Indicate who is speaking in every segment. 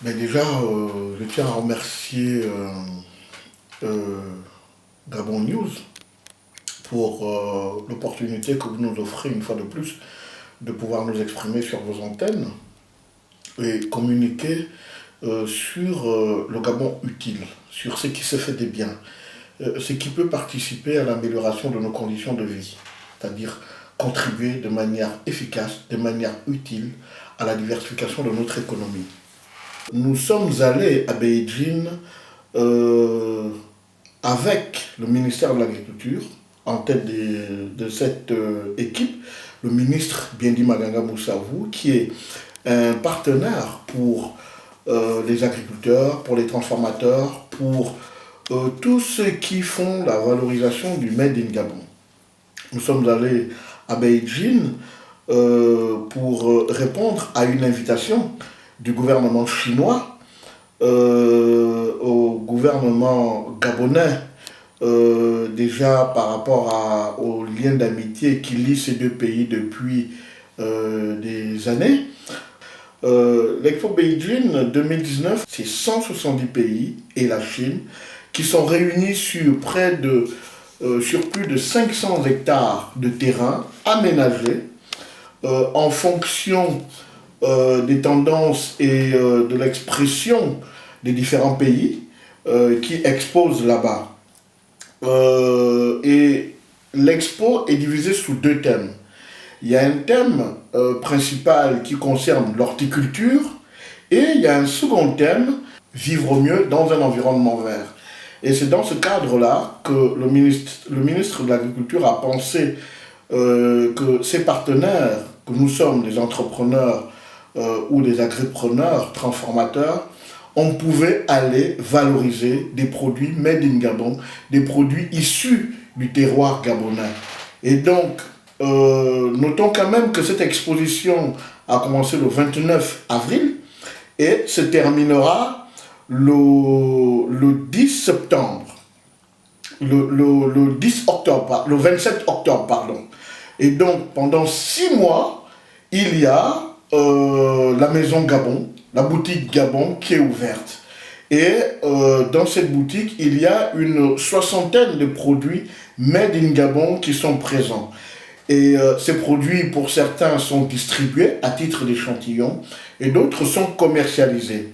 Speaker 1: Mais déjà, je tiens à remercier Gabon News pour l'opportunité que vous nous offrez une fois de plus de pouvoir nous exprimer sur vos antennes et communiquer sur le Gabon utile, sur ce qui se fait des biens, ce qui peut participer à l'amélioration de nos conditions de vie, c'est-à-dire contribuer de manière efficace, de manière utile à la diversification de notre économie. Nous sommes allés à Beijing avec le ministère de l'Agriculture, en tête de cette équipe, le ministre Biendi Maganga Moussavou, qui est un partenaire pour les agriculteurs, pour les transformateurs, pour tous ceux qui font la valorisation du Made in Gabon. Nous sommes allés à Beijing pour répondre à une invitation du gouvernement chinois au gouvernement gabonais, déjà par rapport aux liens d'amitié qui lient ces deux pays depuis des années. L'Expo Beijing 2019, c'est 170 pays et la Chine qui sont réunis sur sur plus de 500 hectares de terrain aménagés en fonction des tendances et de l'expression des différents pays qui exposent là-bas. Et l'expo est divisée sous deux thèmes. Il y a un thème principal qui concerne l'horticulture et il y a un second thème, vivre mieux dans un environnement vert. Et c'est dans ce cadre-là que le ministre de l'Agriculture a pensé que ses partenaires, que nous sommes des entrepreneurs ou des agripreneurs, transformateurs, on pouvait aller valoriser des produits made in Gabon, des produits issus du terroir gabonais. Et donc, notons quand même que cette exposition a commencé le 29 avril et se terminera le 10 septembre, le 10 octobre, le 27 octobre, pardon. Et donc, pendant 6 mois, il y a la maison Gabon, la boutique Gabon qui est ouverte. Et dans cette boutique, il y a une soixantaine de produits made in Gabon qui sont présents. Et ces produits, pour certains, sont distribués à titre d'échantillon et d'autres sont commercialisés.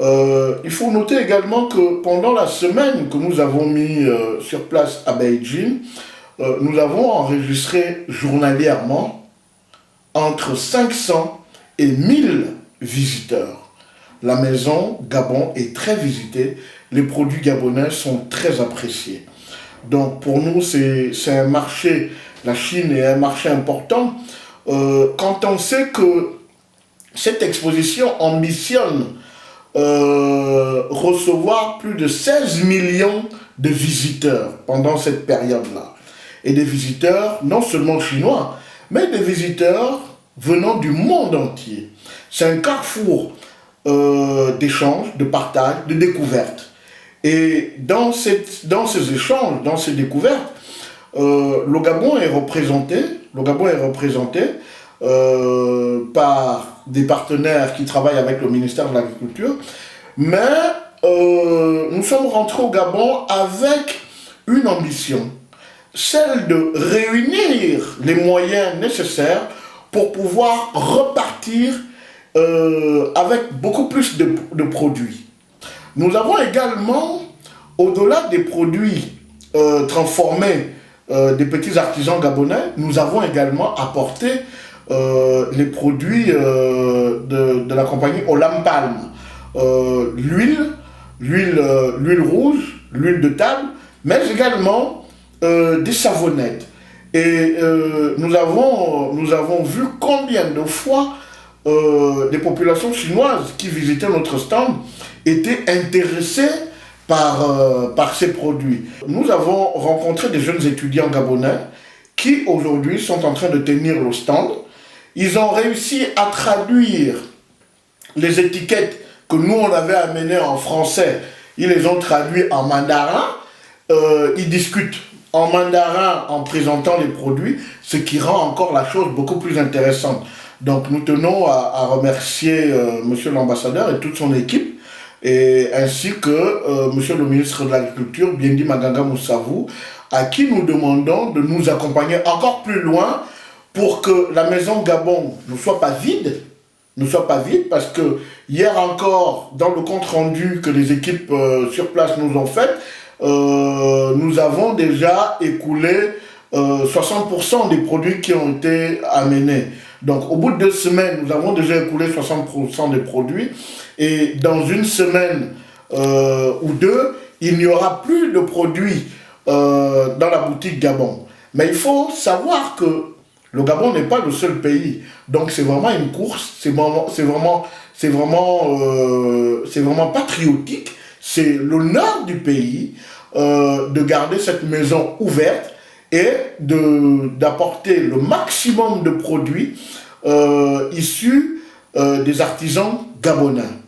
Speaker 1: Il faut noter également que pendant la semaine que nous avons mis sur place à Beijing, nous avons enregistré journalièrement entre 500 et 1000 visiteurs. La maison Gabon est très visitée, les produits gabonais sont très appréciés. Donc pour nous, c'est un marché, la Chine est un marché important. Quand on sait que cette exposition ambitionne recevoir plus de 16 millions de visiteurs pendant cette période-là. Et des visiteurs non seulement chinois, mais des visiteurs venant du monde entier. C'est un carrefour d'échanges, de partage, de découvertes. Et dans ces échanges, dans ces découvertes, le Gabon est représenté par des partenaires qui travaillent avec le ministère de l'Agriculture, mais nous sommes rentrés au Gabon avec une ambition, celle de réunir les moyens nécessaires pour pouvoir repartir avec beaucoup plus de produits. Nous avons également, au-delà des produits transformés des petits artisans gabonais, nous avons également apporté les produits de la compagnie Olam Palm, l'huile rouge, l'huile de table, mais également des savonnettes. Et nous avons vu combien de fois les populations chinoises qui visitaient notre stand étaient intéressées par ces produits. Nous avons rencontré des jeunes étudiants gabonais qui aujourd'hui sont en train de tenir le stand. Ils ont réussi à traduire les étiquettes que nous on avait amenées en français. Ils les ont traduites en mandarin. Ils discutent en mandarin en présentant les produits, ce qui rend encore la chose beaucoup plus intéressante. Donc nous tenons à remercier monsieur l'ambassadeur et toute son équipe, et ainsi que monsieur le ministre de l'Agriculture, Biendi Maganga Moussavou, à qui nous demandons de nous accompagner encore plus loin pour que la maison Gabon ne soit pas vide, parce que hier encore, dans le compte rendu que les équipes sur place nous ont fait, nous avons déjà écoulé 60% des produits qui ont été amenés. Donc au bout de 2 semaines, nous avons déjà écoulé 60% des produits, et dans une semaine ou deux, il n'y aura plus de produits dans la boutique Gabon. Mais il faut savoir que le Gabon n'est pas le seul pays. Donc c'est vraiment une course, c'est vraiment patriotique. C'est l'honneur du pays de garder cette maison ouverte et d'apporter le maximum de produits issus des artisans gabonais.